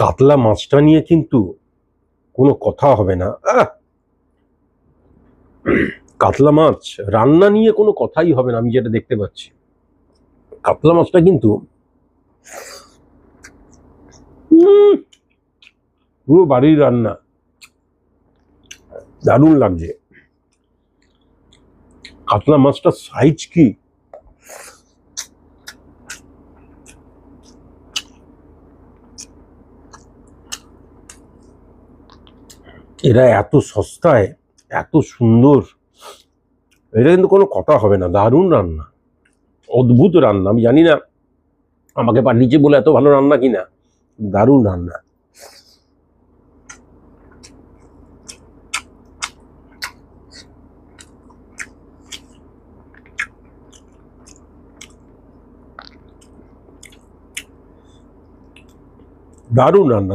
কাতলা মাছটা নিয়ে কিন্তু কোনো কথা হবে না। কাতলা মাছ রান্না নিয়ে কোনো কথাই হবে না, আমি যেটা দেখতে পাচ্ছি। কাতলা মাছটা কিন্তু পুরো বাড়ির রান্না, দারুণ লাগছে। কাতলা মাছটা সাইজ কি! এরা এত সস্তায় এত সুন্দর, এটা কিন্তু কোনো কথা হবে না। দারুণ রান্না, অদ্ভুত রান্না। আমি জানি না আমাকে পাঠিয়েছে বলে এত ভালো রান্না কিনা, দারুণ রান্না। দারুণ রান্না।